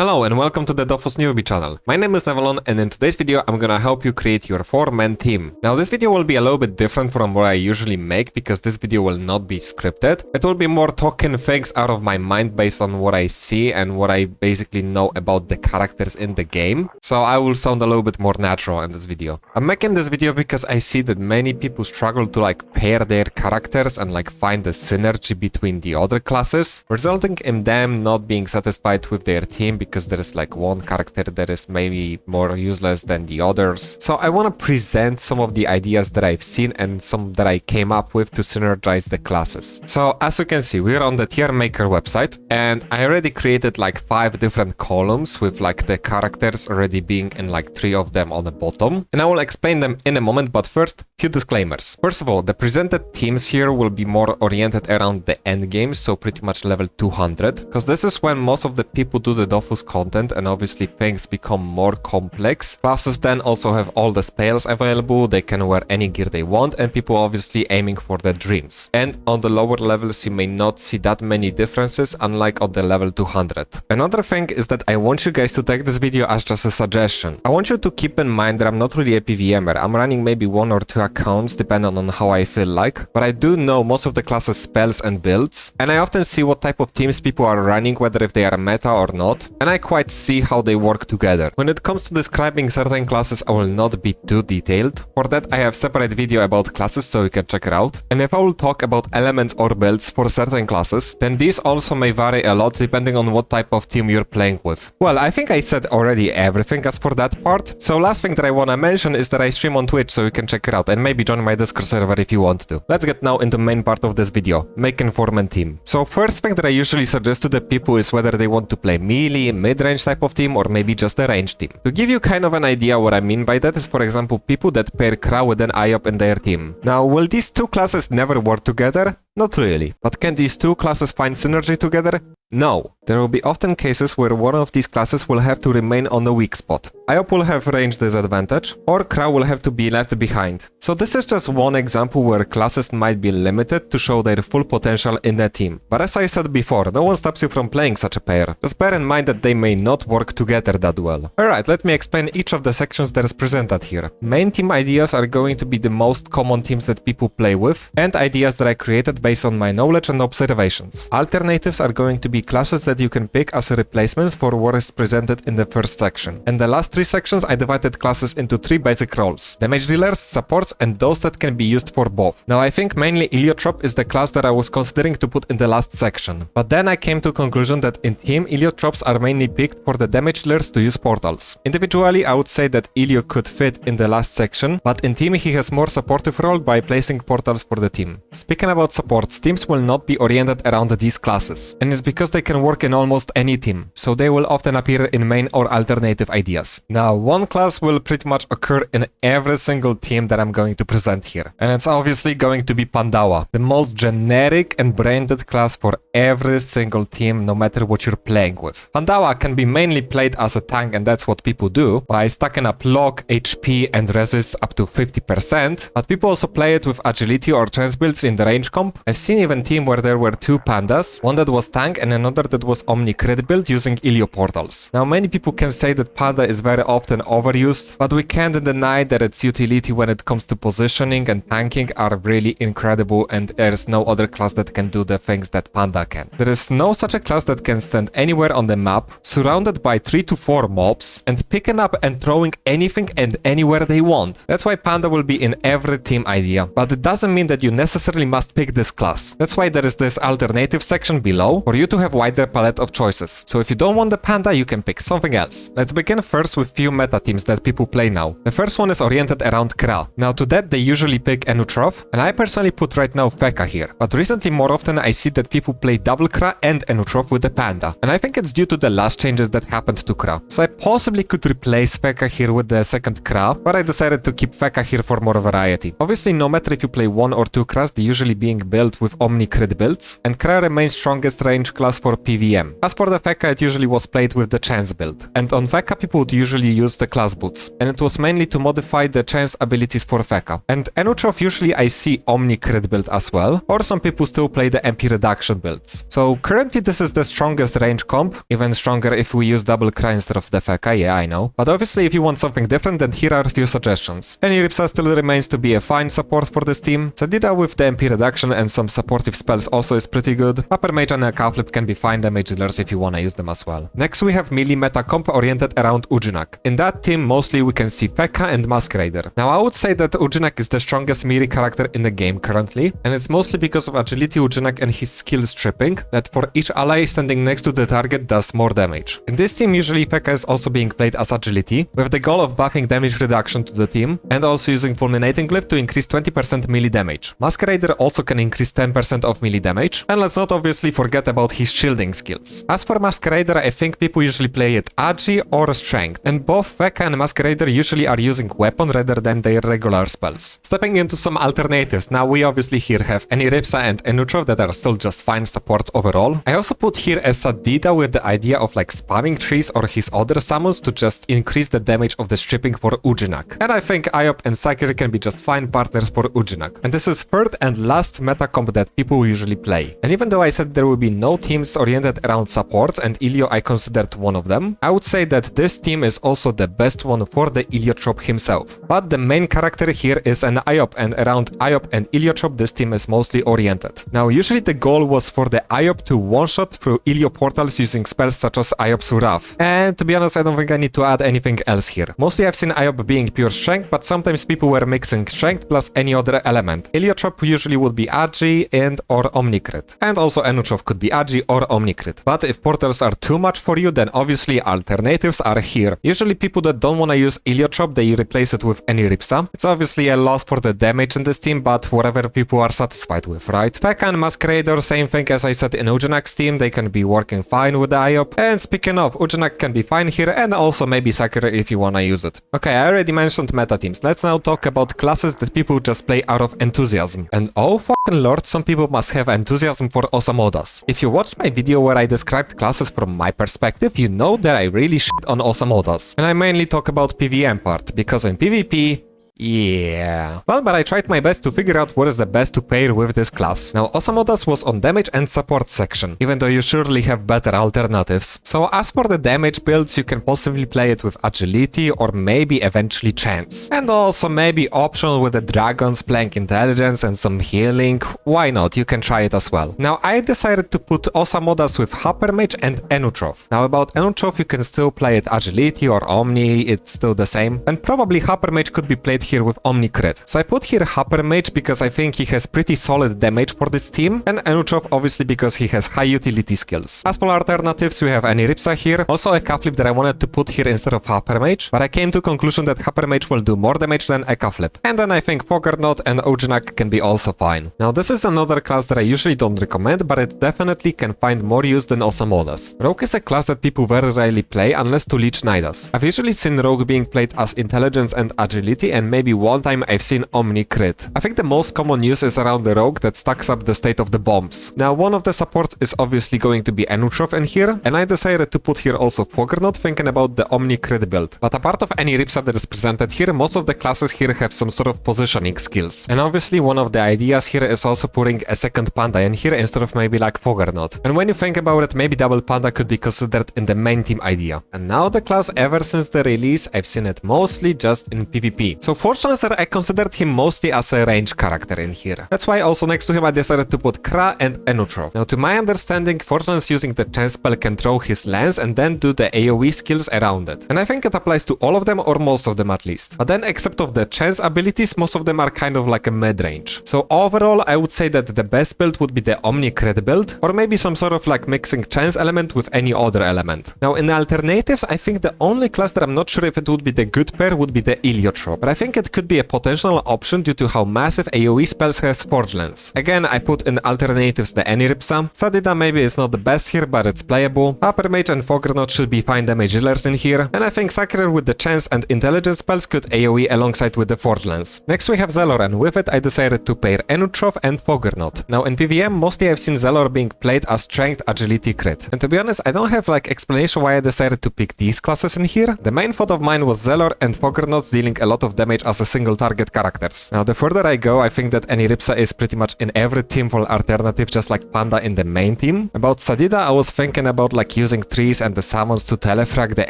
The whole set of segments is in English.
Hello and welcome to the Dofus Newbie channel. My name is Nevalon and in today's video I'm gonna help you create your 4-man team. Now this video will be a little bit different from what I usually make because this video will not be scripted. It will be more talking things out of my mind based on what I see and what I basically know about the characters in the game. So I will sound a little bit more natural in this video. I'm making this video because I see that many people struggle to pair their characters and find the synergy between the other classes, resulting in them not being satisfied with their team because there is one character that is maybe more useless than the others. So I want to present some of the ideas that I've seen and some that I came up with to synergize the classes. So as you can see, we're on the tier maker website and I already created 5 different columns with the characters already being in 3 of them on the bottom. And I will explain them in a moment, but first, few disclaimers. First of all, the presented teams here will be more oriented around the end game, so pretty much level 200, because this is when most of the people do the Dofus content and obviously things become more complex. Classes then also have all the spells available, they can wear any gear they want, and people obviously aiming for the dreams. And on the lower levels you may not see that many differences, unlike on the level 200. Another thing is that I want you guys to take this video as just a suggestion. I want you to keep in mind that I'm not really a PVMer. I'm running maybe 1 or 2 accounts depending on how I feel like, but I do know most of the classes spells and builds, and I often see what type of teams people are running, whether if they are meta or not, and I quite see how they work together. When it comes to describing certain classes, I will not be too detailed. For that I have separate video about classes, so you can check it out. And if I will talk about elements or builds for certain classes, then these also may vary a lot depending on what type of team you're playing with. Well, I think I said already everything as for that part. So last thing that I want to mention is that I stream on Twitch, so you can check it out and maybe join my Discord server if you want to. Let's get now into the main part of this video, making 4-man team. So first thing that I usually suggest to the people is whether they want to play melee, mid-range type of team, or maybe just a range team. To give you kind of an idea what I mean by that is, for example, people that pair Kra with an IOP in their team. Now, will these two classes never work together? Not really. But can these two classes find synergy together? No. There will be often cases where one of these classes will have to remain on the weak spot. IOP will have range disadvantage, or Kra will have to be left behind. So this is just one example where classes might be limited to show their full potential in a team. But as I said before, no one stops you from playing such a pair. Just bear in mind that they may not work together that well. Alright, let me explain each of the sections that is presented here. Main team ideas are going to be the most common teams that people play with, and ideas that I created based on my knowledge and observations. Alternatives are going to be classes that you can pick as replacements for what is presented in the first section. And the last 3 sections I divided classes into 3 basic roles: damage dealers, supports, and those that can be used for both. Now I think mainly Eliotrop is the class that I was considering to put in the last section. But then I came to the conclusion that in team Eliotrops are mainly picked for the damage dealers to use portals. Individually I would say that Elio could fit in the last section, but in team he has more supportive role by placing portals for the team. Speaking about supports, teams will not be oriented around these classes, and it's because they can work in almost any team, so they will often appear in main or alternative ideas. Now, one class will pretty much occur in every single team that I'm going to present here, and it's obviously going to be Pandawa, the most generic and braindead class for every single team, no matter what you're playing with. Pandawa can be mainly played as a tank, and that's what people do, by stacking up lock, HP, and resist up to 50%, but people also play it with agility or chance builds in the range comp. I've seen even team where there were 2 pandas, one that was tank and another that was OMNI crit build using Elio portals. Now many people can say that Panda is very often overused, but we can't deny that its utility when it comes to positioning and tanking are really incredible, and there is no other class that can do the things that Panda can. There is no such a class that can stand anywhere on the map, surrounded by 3 to 4 mobs, and picking up and throwing anything and anywhere they want. That's why Panda will be in every team idea, but it doesn't mean that you necessarily must pick this class. That's why there is this alternative section below for you to have wider palette of choices. So if you don't want the Panda, you can pick something else. Let's begin first with few meta teams that people play now. The first one is oriented around Kra. Now to that they usually pick Enutrof, and I personally put right now Feka here. But recently more often I see that people play double Kra and Enutrof with the Panda, and I think it's due to the last changes that happened to Kra. So I possibly could replace Feka here with the second Kra, but I decided to keep Feka here for more variety. Obviously no matter if you play 1 or 2 Kras, they usually being built with OMNI crit builds, and Kra remains strongest range class class for PvM. As for the Feka, it usually was played with the chance build. And on Feka, people would usually use the class boots. And it was mainly to modify the chance abilities for Feka. And Enuchov usually I see OMNI crit build as well, or some people still play the MP reduction builds. So currently this is the strongest range comp, even stronger if we use double cry instead of the Feka, yeah I know. But obviously if you want something different, then here are a few suggestions. Eniripsa still remains to be a fine support for this team. Sadida with the MP reduction and some supportive spells also is pretty good. Huppermage and Ecaflip can be fine damage dealers if you wanna use them as well. Next we have melee meta comp oriented around Ouginak. In that team mostly we can see Feka and Masquerader. Now I would say that Ouginak is the strongest melee character in the game currently, and it's mostly because of agility Ouginak and his skill stripping, that for each ally standing next to the target does more damage. In this team usually Feka is also being played as agility, with the goal of buffing damage reduction to the team, and also using fulminating glyph to increase 20% melee damage. Masquerader also can increase 10% of melee damage, and let's not obviously forget about his shielding skills. As for Masquerader, I think people usually play it agi or strength, and both Feka and Masquerader usually are using weapon rather than their regular spells. Stepping into some alternatives, now we obviously here have Eniripsa and Enuchov that are still just fine supports overall. I also put here a Sadida with the idea of like spamming trees or his other summons to just increase the damage of the stripping for Ouginak. And I think Iop and Sacrier can be just fine partners for Ouginak. And this is third and last meta comp that people usually play. And even though I said there will be no teams oriented around supports, and Ilio I considered one of them, I would say that this team is also the best one for the Iliotrop himself. But the main character here is an Iop, and around Iop and Iliotrop this team is mostly oriented. Now usually the goal was for the Iop to one-shot through Ilio portals using spells such as Iop's Wrath. And to be honest, I don't think I need to add anything else here. Mostly I've seen Iop being pure strength, but sometimes people were mixing strength plus any other element. Iliotrop usually would be agi and or omnicrit. And also Enuchov could be agi or omnicrit. But if portals are too much for you, then obviously alternatives are here. Usually people that don't want to use Iliotrop, they replace it with Eniripsa. It's obviously a loss for the damage in this team, but whatever people are satisfied with, right? Feka and Masquerader, same thing as I said in Ouginak's team, they can be working fine with the Iop. And speaking of, Ouginak can be fine here, and also maybe Sacrier if you wanna use it. Okay, I already mentioned meta teams. Let's now talk about classes that people just play out of enthusiasm. And oh fucking lord, some people must have enthusiasm for Osamodas. If you watched my video where I described classes from my perspective, you know that I really shit on Osamodas. And I mainly talk about PvM part, because in PvP, yeah. Well, but I tried my best to figure out what is the best to pair with this class. Now, Osamodas was on damage and support section, even though you surely have better alternatives. So as for the damage builds, you can possibly play it with agility or maybe eventually chance. And also maybe optional with the dragons playing intelligence and some healing. Why not? You can try it as well. Now, I decided to put Osamodas with Huppermage and Enuchov. Now, about Enuchov, you can still play it agility or omni, it's still the same. And probably Huppermage could be played here with Omni crit. So I put here Huppermage because I think he has pretty solid damage for this team, and Enuchov obviously because he has high utility skills. As for alternatives, we have Eniripsa here, also Ecaflip that I wanted to put here instead of Huppermage, but I came to conclusion that Huppermage will do more damage than Ecaflip. And then I think Foggernaut and Ouginak can be also fine. Now this is another class that I usually don't recommend, but it definitely can find more use than Osamodas. Rogue is a class that people very rarely play unless to leech Nidus. I've usually seen Rogue being played as intelligence and agility, and maybe one time I've seen Omni crit. I think the most common use is around the Rogue that stacks up the state of the bombs. Now one of the supports is obviously going to be Enuchov in here, and I decided to put here also Foggernaut, thinking about the Omni crit build. But apart of any Ripsa that is presented here, most of the classes here have some sort of positioning skills. And obviously one of the ideas here is also putting a second panda in here instead of maybe like Foggernaut. And when you think about it, maybe double panda could be considered in the main team idea. And now the class, ever since the release, I've seen it mostly just in PvP. So Forgelance, I considered him mostly as a range character in here. That's why also next to him I decided to put Kra and Enuchov. Now to my understanding, Forgelance using the chance spell can throw his lance and then do the AoE skills around it. And I think it applies to all of them, or most of them at least. But then except of the chance abilities, most of them are kind of like a mid-range. So overall, I would say that the best build would be the Omni crit build, or maybe some sort of like mixing chance element with any other element. Now in the alternatives, I think the only class that I'm not sure if it would be the good pair would be the Iliotrop. But I think think it could be a potential option due to how massive AoE spells has Forgelance. Again, I put in alternatives the Eniripsa. Sadida maybe is not the best here, but it's playable. Huppermage and Foggernaut should be fine damage dealers in here. And I think Sacrier with the chance and intelligence spells could AoE alongside with the Forgelance. Next we have Xelor, and with it I decided to pair Enutrov and Foggernaut. Now in PvM, mostly I've seen Xelor being played as strength, agility, crit. And to be honest, I don't have like explanation why I decided to pick these classes in here. The main thought of mine was Xelor and Foggernaut dealing a lot of damage as a single target characters. Now the further I go, I think that Eniripsa is pretty much in every team for alternative, just like Panda in the main team. About Sadida, I was thinking about like using trees and the summons to telefrag the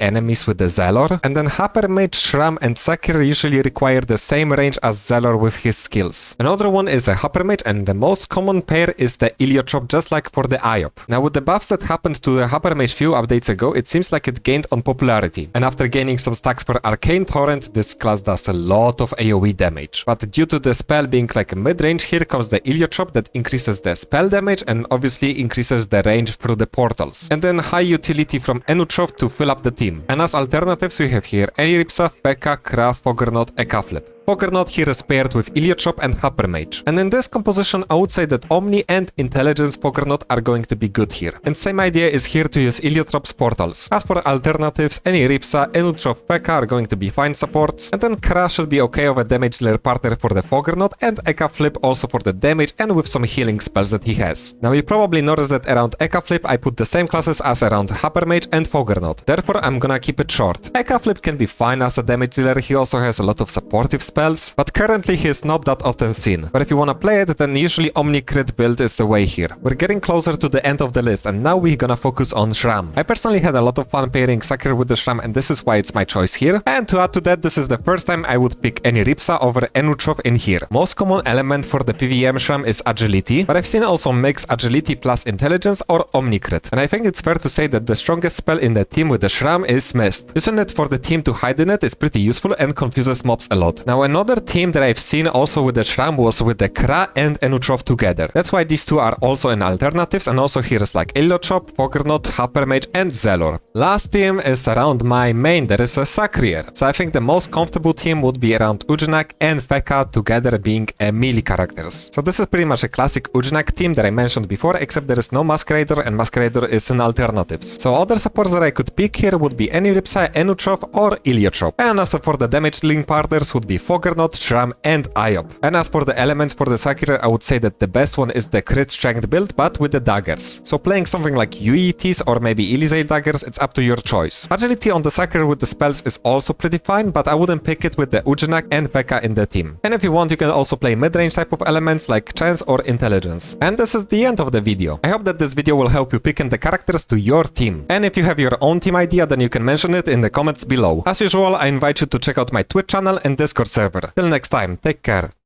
enemies with the Xelor. And then Huppermage, Sram and Sacrier usually require the same range as Xelor with his skills. Another one is a Huppermage, and the most common pair is the Iliotrop, just like for the Iop. Now with the buffs that happened to the Huppermage few updates ago, it seems like it gained on popularity. And after gaining some stacks for Arcane Torrent, this class does a lot of AoE damage. But due to the spell being like a mid-range, here comes the Iliotrop that increases the spell damage and obviously increases the range through the portals. And then high utility from Enutrov to fill up the team. And as alternatives we have here Eniripsa, Feka, Kra, Foggernaut, Ecaflip. Foggernaut here is paired with Iliotrop and Huppermage. And in this composition, I would say that Omni and Intelligence Foggernaut are going to be good here. And same idea is here to use Iliotrop's portals. As for alternatives, Eniripsa, Enutrov, Feka are going to be fine supports. And then Kra should be okay of a damage dealer partner for the Foggernaut, and Ecaflip also for the damage and with some healing spells that he has. Now you probably noticed that around Ecaflip I put the same classes as around Huppermage and Foggernaut. Therefore I'm gonna keep it short. Ecaflip can be fine as a damage dealer, he also has a lot of supportive spells, but currently he is not that often seen. But if you wanna play it, then usually Omni Crit build is the way here. We're getting closer to the end of the list, and now we're gonna focus on Sram. I personally had a lot of fun pairing Sacrier with the Sram, and this is why it's my choice here. And to add to that, this is the first time I would pick Eniripsa over Enutrov in here. Most common element for the PvM Sram is agility, but I've seen also mix agility plus intelligence or Omni Crit. And I think it's fair to say that the strongest spell in the team with the Sram is Mist. Using it for the team to hide in it is pretty useful and confuses mobs a lot. Now another team that I've seen also with the Sram was with the Kra and Enutrov together. That's why these two are also in alternatives, and also here is like Iliotrop, Foggernaut, Huppermage and Xelor. Last team is around my main, there is a Sacrier. So I think the most comfortable team would be around Ouginak and Feka together being melee characters. So this is pretty much a classic Ouginak team that I mentioned before, except there is no Masquerader, and Masquerader is in alternatives. So other supports that I could pick here would be Eniripsa, Enutrov or Iliotrop. And also for the damage dealing partners would be Foggernaut, Sram and Iop. And as for the elements for the Sacrier, I would say that the best one is the crit strength build, but with the daggers. So playing something like UETs or maybe Elysee daggers, it's up to your choice. Agility on the Sacrier with the spells is also pretty fine, but I wouldn't pick it with the Ouginak and Feka in the team. And if you want, you can also play mid-range type of elements like chance or intelligence. And this is the end of the video. I hope that this video will help you picking the characters to your team. And if you have your own team idea, then you can mention it in the comments below. As usual, I invite you to check out my Twitch channel and Discord server. Till next time, take care.